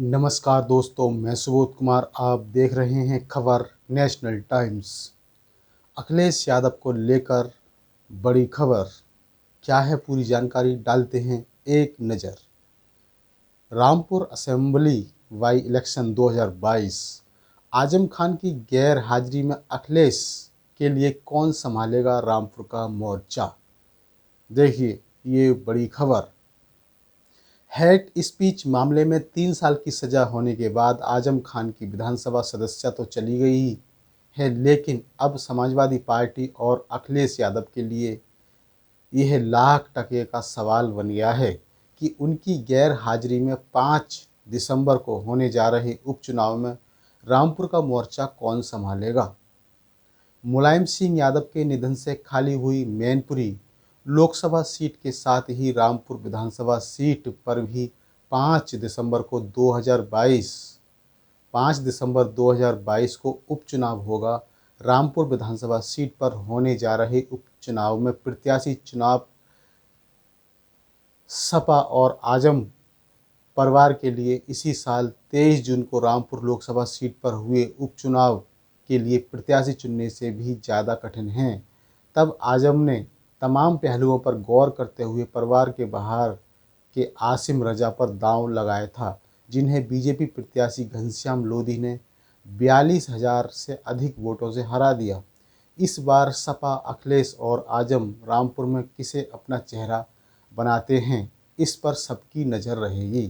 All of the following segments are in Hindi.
नमस्कार दोस्तों, मैं सुबोध कुमार। आप देख रहे हैं खबर नेशनल टाइम्स। अखिलेश यादव को लेकर बड़ी खबर। क्या है पूरी जानकारी, डालते हैं एक नज़र। Rampur assembly Y election 2022, Azam Khan की गैर हाजिरी में अखिलेश के लिए कौन संभालेगा रामपुर का मोर्चा। देखिए ये बड़ी खबर। हेट स्पीच मामले में 3 साल की सज़ा होने के बाद आजम खान की विधानसभा सदस्यता तो चली गई ही है, लेकिन अब समाजवादी पार्टी और अखिलेश यादव के लिए यह लाख टके का सवाल बन गया है कि उनकी गैर हाजिरी में 5 दिसंबर को होने जा रहे उपचुनाव में रामपुर का मोर्चा कौन संभालेगा। मुलायम सिंह यादव के निधन से खाली हुई मैनपुरी लोकसभा सीट के साथ ही रामपुर विधानसभा सीट पर भी 5 दिसंबर को 2022 5 दिसंबर 2022 को उपचुनाव होगा। रामपुर विधानसभा सीट पर होने जा रहे उपचुनाव में प्रत्याशी चुनाव सपा और आजम परिवार के लिए इसी साल 23 जून को रामपुर लोकसभा सीट पर हुए उपचुनाव के लिए प्रत्याशी चुनने से भी ज़्यादा कठिन हैं। तब आजम ने तमाम पहलुओं पर गौर करते हुए परिवार के बाहर के आसिम रजा पर दांव लगाया था, जिन्हें बीजेपी प्रत्याशी घनश्याम लोधी ने 42,000 से अधिक वोटों से हरा दिया। इस बार सपा, अखिलेश और आजम रामपुर में किसे अपना चेहरा बनाते हैं, इस पर सबकी नज़र रहेगी।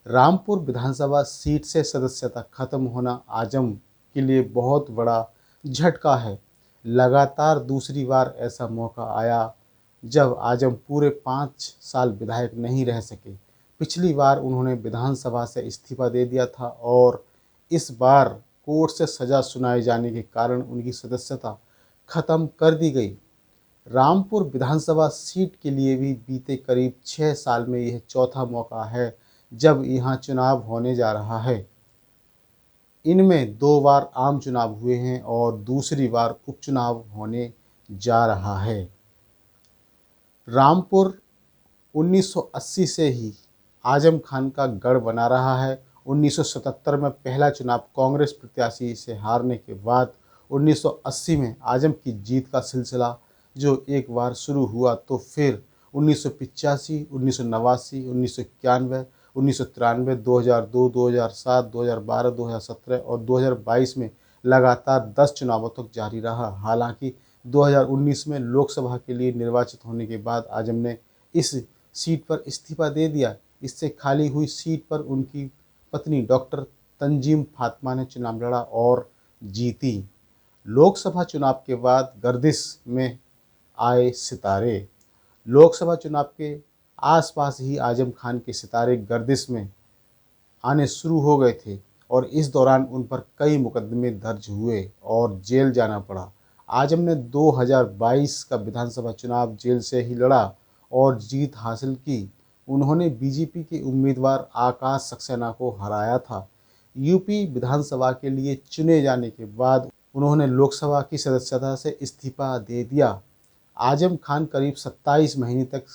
रामपुर विधानसभा सीट से सदस्यता खत्म होना आजम के लिए बहुत बड़ा झटका है। लगातार दूसरी बार ऐसा मौका आया जब आजम पूरे 5 साल विधायक नहीं रह सके। पिछली बार उन्होंने विधानसभा से इस्तीफा दे दिया था और इस बार कोर्ट से सज़ा सुनाए जाने के कारण उनकी सदस्यता खत्म कर दी गई। रामपुर विधानसभा सीट के लिए भी बीते करीब 6 साल में यह चौथा मौका है जब यहाँ चुनाव होने जा रहा है। इनमें 2 बार आम चुनाव हुए हैं और दूसरी बार उपचुनाव होने जा रहा है। रामपुर 1980 से ही आजम खान का गढ़ बना रहा है। 1977 में पहला चुनाव कांग्रेस प्रत्याशी से हारने के बाद 1980 में आजम की जीत का सिलसिला जो एक बार शुरू हुआ तो फिर 1985, 1989, 1991, 1993, 2002, 2007, 2012, 2017 और 2022 में लगातार 10 चुनावों तक जारी रहा। हालांकि 2019 में लोकसभा के लिए निर्वाचित होने के बाद आजम ने इस सीट पर इस्तीफा दे दिया। इससे खाली हुई सीट पर उनकी पत्नी डॉक्टर तंजीम फातिमा ने चुनाव लड़ा और जीती। लोकसभा चुनाव के बाद गर्दिश में आए सितारे। लोकसभा चुनाव के आसपास ही आजम खान के सितारे गर्दिश में आने शुरू हो गए थे और इस दौरान उन पर कई मुकदमे दर्ज हुए और जेल जाना पड़ा। आजम ने 2022 का विधानसभा चुनाव जेल से ही लड़ा और जीत हासिल की। उन्होंने बीजेपी के उम्मीदवार आकाश सक्सेना को हराया था। यूपी विधानसभा के लिए चुने जाने के बाद उन्होंने लोकसभा की सदस्यता से इस्तीफा दे दिया। आजम खान करीब 27 महीने तक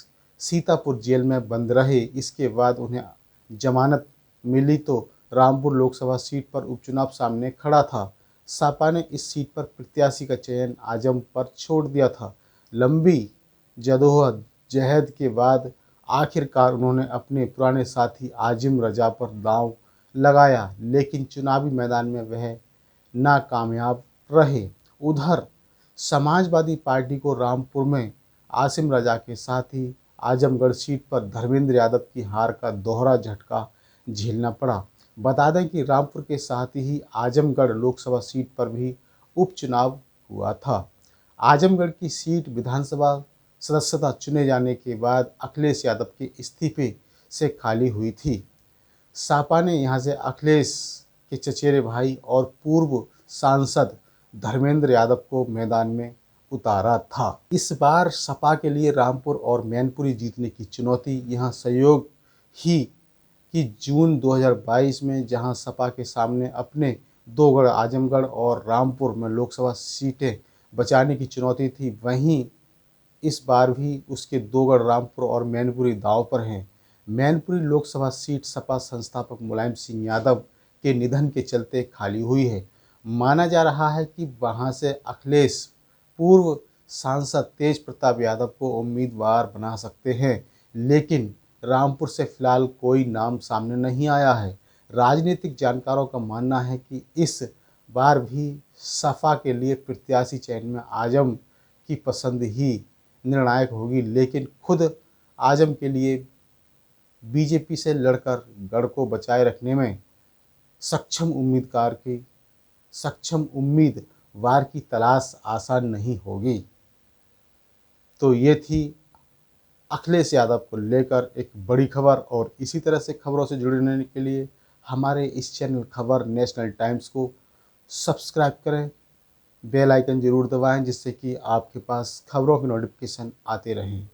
सीतापुर जेल में बंद रहे। इसके बाद उन्हें जमानत मिली तो रामपुर लोकसभा सीट पर उपचुनाव सामने खड़ा था। सपा ने इस सीट पर प्रत्याशी का चयन आजम पर छोड़ दिया था। लंबी जदोजहद के बाद आखिरकार उन्होंने अपने पुराने साथी आजिम रजा पर दांव लगाया, लेकिन चुनावी मैदान में वह नाकामयाब रहे। उधर समाजवादी पार्टी को रामपुर में आसिम रजा के साथ ही आजमगढ़ सीट पर धर्मेंद्र यादव की हार का दोहरा झटका झेलना पड़ा। बता दें कि रामपुर के साथ ही आजमगढ़ लोकसभा सीट पर भी उपचुनाव हुआ था। आजमगढ़ की सीट विधानसभा सदस्यता चुने जाने के बाद अखिलेश यादव के इस्तीफे से खाली हुई थी। सपा ने यहां से अखिलेश के चचेरे भाई और पूर्व सांसद धर्मेंद्र यादव को मैदान में उतारा था। इस बार सपा के लिए रामपुर और मैनपुरी जीतने की चुनौती यहाँ सहयोग ही कि जून 2022 में जहां सपा के सामने अपने 2 गढ़ आजमगढ़ और रामपुर में लोकसभा सीटें बचाने की चुनौती थी, वहीं इस बार भी उसके 2 गढ़ रामपुर और मैनपुरी दांव पर हैं। मैनपुरी लोकसभा सीट सपा संस्थापक मुलायम सिंह यादव के निधन के चलते खाली हुई है। माना जा रहा है कि वहां से अखिलेश पूर्व सांसद तेज प्रताप यादव को उम्मीदवार बना सकते हैं, लेकिन रामपुर से फिलहाल कोई नाम सामने नहीं आया है। राजनीतिक जानकारों का मानना है कि इस बार भी सपा के लिए प्रत्याशी चयन में आजम की पसंद ही निर्णायक होगी, लेकिन खुद आजम के लिए बीजेपी से लड़कर गढ़ को बचाए रखने में सक्षम उम्मीदवार की तलाश आसान नहीं होगी। तो ये थी अखिलेश यादव को लेकर एक बड़ी खबर, और इसी तरह से खबरों से जुड़े रहने के लिए हमारे इस चैनल खबर नेशनल टाइम्स को सब्सक्राइब करें, बेल आइकन जरूर दबाएं, जिससे कि आपके पास खबरों की नोटिफिकेशन आते रहें।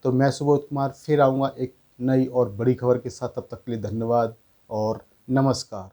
तो मैं सुबोध कुमार फिर आऊँगा एक नई और बड़ी खबर के साथ। तब तक के लिए धन्यवाद और नमस्कार।